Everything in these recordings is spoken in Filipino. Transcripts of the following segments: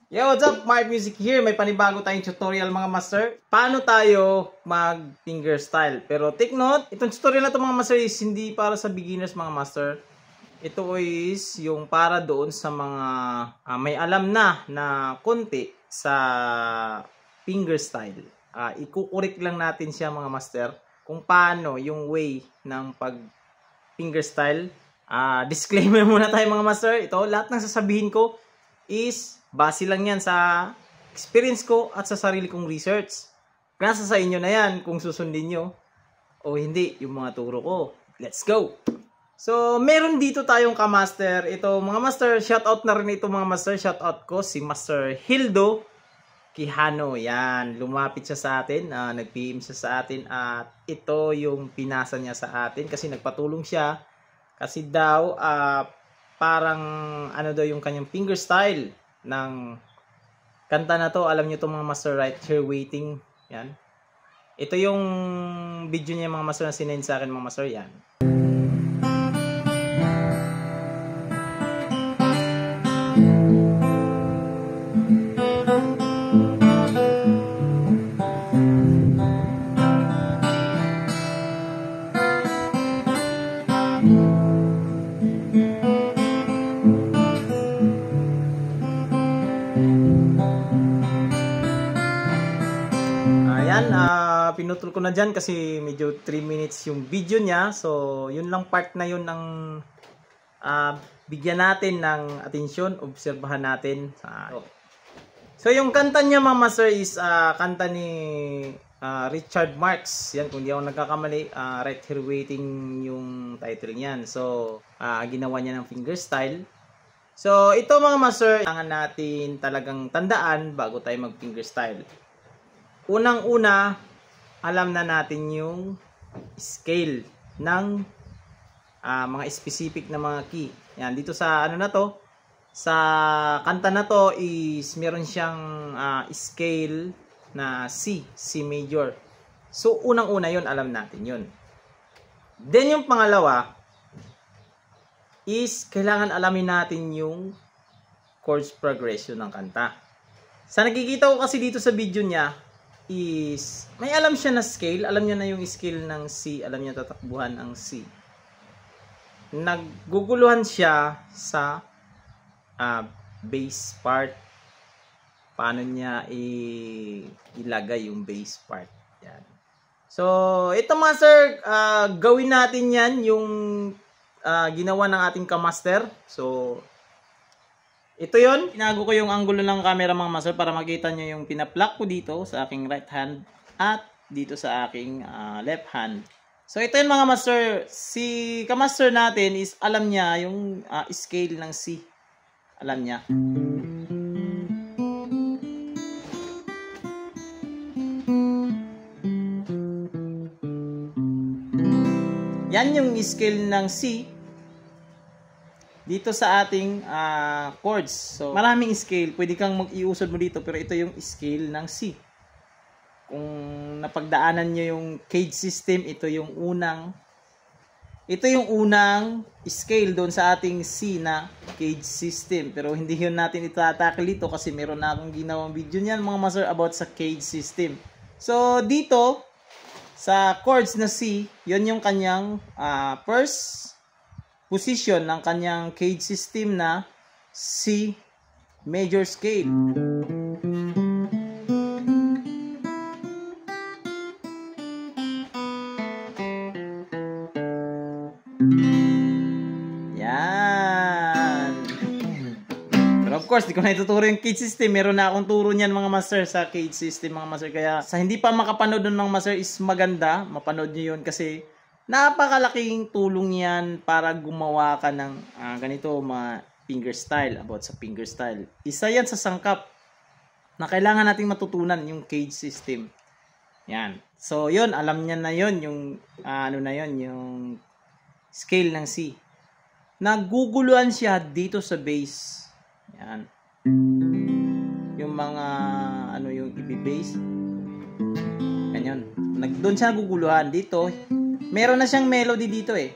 Yo, what's up? Mark Music here. May panibago tayong tutorial mga master. Paano tayo mag fingerstyle? Pero take note, itong tutorial na ito mga master is hindi para sa beginners mga master. Ito is yung para doon sa mga may alam na konti sa fingerstyle. Ikukurik lang natin siya mga master kung paano yung way ng pag fingerstyle. Disclaimer muna tayo mga master. Ito, lahat ng sasabihin ko is base lang yan sa experience ko at sa sarili kong research. Nasa sa inyo na yan kung susundin nyo o hindi yung mga turo ko. Let's go! So, meron dito tayong ka-master. Ito mga master, shoutout na rin ito mga master. Shoutout ko si Master Hildo Quijano. Yan, lumapit siya sa atin. Nag-PM siya sa atin at ito yung pinasa niya sa atin kasi nagpatulong siya. Kasi daw, parang ano daw yung kanyang fingerstyle ng kanta na to. Alam nyo to mga master, right here waiting. Yan. Ito yung video niya mga master na sinend sa akin mga master. Yan. Pinutol ko na dyan kasi medyo 3 minutes yung video niya. So, yun lang part na yun ng bigyan natin ng atensyon, obserbahan natin. So, yung kanta niya mga master is kanta ni Richard Marx. Yan, kung di ako nagkakamali, Right Here Waiting yung title niyan. So, ginawa niya ng fingerstyle. So, ito mga master, kailangan natin talagang tandaan bago tayo mag fingerstyle. Unang-una, alam na natin yung scale ng mga specific na mga key. Yan, dito sa ano na to, sa kanta na to is meron siyang scale na C major. So, unang-una yun, alam natin yun. Then, yung pangalawa is kailangan alamin natin yung chords progression ng kanta. Sa nakikita ko kasi dito sa video niya, is may alam siya na scale, alam niya na yung scale ng C, alam niya tatakbuhan ang C. Nagguguluhan siya sa bass part. Paano niya ilagay yung bass part. Yan. So, ito master, gawin natin yan yung ginawa ng ating ka-master. So, ito yon, tinago ko yung angulo ng camera mga master para makita nyo yung pinaplak ko dito sa aking right hand at dito sa aking left hand. So ito yun mga master, si ka-master natin is alam niya yung scale ng C. Alam niya. Yan yung scale ng C dito sa ating chords. So, maraming scale. Pwede kang mag-iusod mo dito, pero ito yung scale ng C. Kung napagdaanan nyo yung cage system, ito yung unang scale doon sa ating C na cage system. Pero hindi yun natin itatakil dito kasi meron na akong ginawang video niyan mga master about sa cage system. So, dito, sa chords na C, yun yung kanyang first position ng kanyang cage system na C major scale. Yan. Pero of course, di ko na ituturo yung cage system. Meron na akong turo niyan mga master sa cage system mga master. Kaya sa hindi pa makapanood nun mga master is maganda. Mapanood nyo yun kasi napakalaking tulong yan para gumawa ka ng ganito mga fingerstyle, about sa fingerstyle. Isa yan sa sangkap na kailangan nating matutunan, yung cage system. Yan. So, yun, alam niya na yun, yung yung scale ng C. Naguguluhan siya dito sa bass. Yan. Yung mga, yung i-bass. Ganyan. Doon siya naguguluhan. Dito, meron na siyang melody dito eh.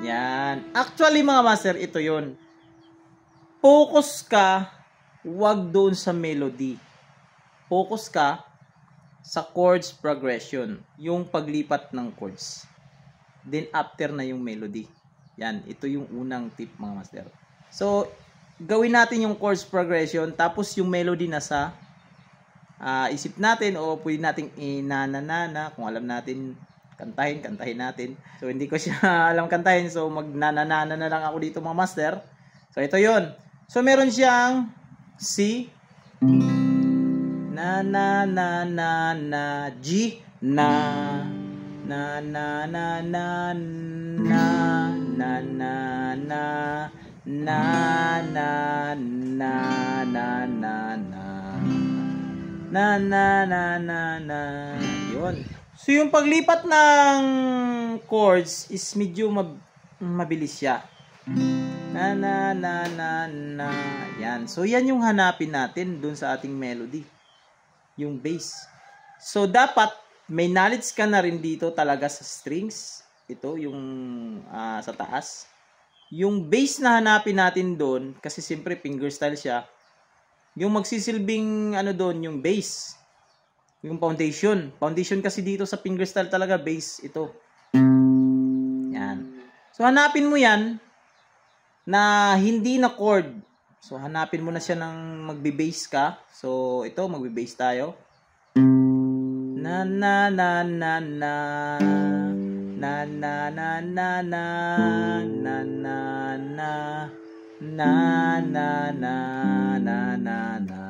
Yan. Yan. Actually mga master, ito yon. Focus ka, wag doon sa melody. Focus ka sa chords progression, yung paglipat ng chords. Then after na yung melody. Yan, ito yung unang tip mga master. So, gawin natin yung chords progression, tapos yung melody na sa isip natin, o pwede nating inananana kung alam natin kantahin natin. So, hindi ko siya alam kantahin, so magnananana na lang ako dito mga master. So, ito yon. So, meron siyang C, na na na na na, G, na na na na na na na na na na na na na na. Yun. So yung paglipat ng chords is medyo mabilis siya. Na na na na na. Yan. So yan yung hanapin natin dun sa ating melody. Yung bass. So dapat may knowledge ka na rin dito talaga sa strings. Ito yung sa taas. Yung bass na hanapin natin doon, kasi siyempre fingerstyle siya. Yung magsisilbing doon, yung bass. Yung foundation. Foundation kasi dito sa fingerstyle talaga, bass ito. Yan. So hanapin mo yan na hindi na chord. So hanapin mo na siya ng magbe-bass ka. So ito, magbe-bass tayo. Na na na na na na na na na na na na na na na na na na.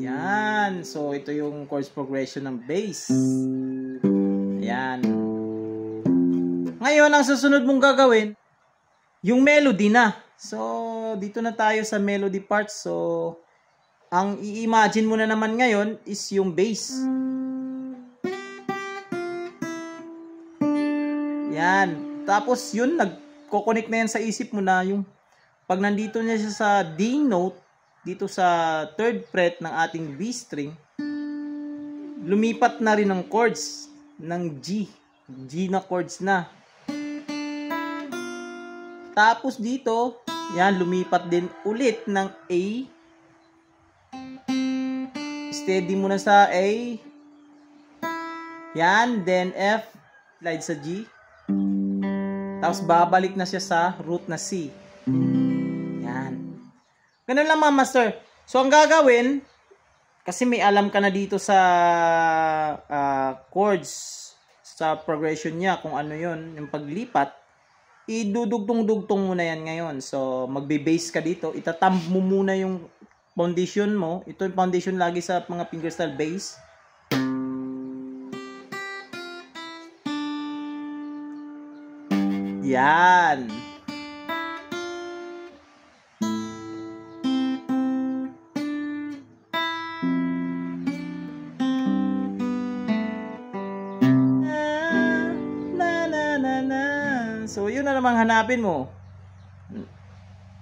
Yan. So ito yung chords progression ng bass. Yan. Ngayon ang susunod mong gagawin yung melody na. So dito na tayo sa melody part. So ang i-imagine mo na naman ngayon is yung bass. Yan. Tapos yun, nagko-connect na yan sa isip mo na yung pag nandito niya siya sa D note, dito sa 3rd fret ng ating B string, lumipat na rin ang chords ng G. G na chords na. Tapos dito, yan, lumipat din ulit ng A. Steady mo na sa A. Yan, then F, slide sa G. Tapos babalik na siya sa root na C. Yan. Ganun lang mga master. So ang gagawin, kasi may alam ka na dito sa chords, sa progression niya, kung ano yon, yung paglipat, idudugtong-dugtong mo na yan ngayon. So magbe-bass ka dito, itatamp mo muna yung foundation mo. Ito yung foundation lagi sa mga fingerstyle bass. Yan. So, yun na naman hanapin mo.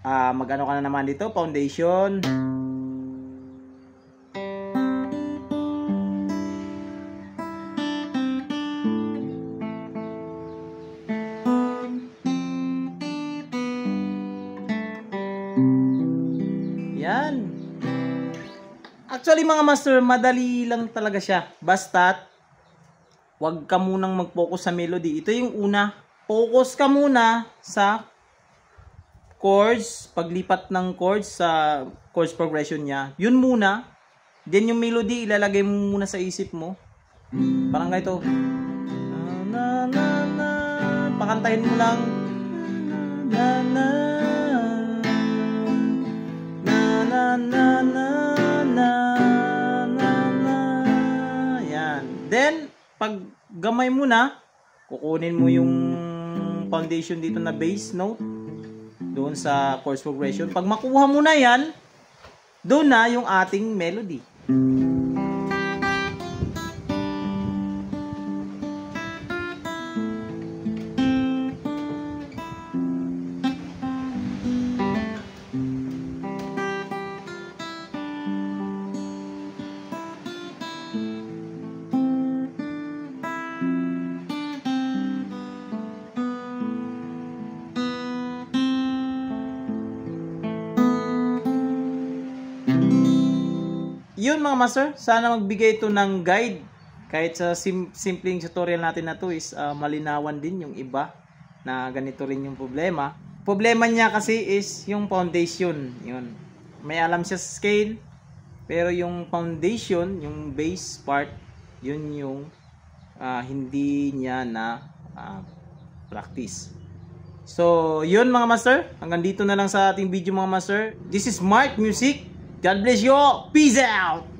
Mag-ano ka na naman dito, foundation. Yan. Actually mga master, madali lang talaga siya. Basta, wag ka munang mag-focus sa melody. Ito yung una. Focus ka muna sa chords, paglipat ng chords sa chords progression niya. Yun muna. Then yung melody, ilalagay mo muna sa isip mo. Parang ganito. Na, na, na. Pakantahin mo lang. Na, na. Na, na, na, na, na, na. Yan. Then, pag gamay mo na, kukunin mo yung foundation dito na bass note doon sa chords progression. Pag makuha mo na yan, doon na yung ating melody. yun mga master, sana magbigay ito ng guide. Kahit sa simpleng tutorial natin na to is malinawan din yung iba na ganito rin yung problema. Problema niya kasi is yung foundation. Yun. May alam siya sa scale, pero yung foundation, yung base part, yun yung hindi niya na practice. So, yun mga master. Hanggang dito na lang sa ating video mga master. This is Mark Music. God bless you all. Peace out!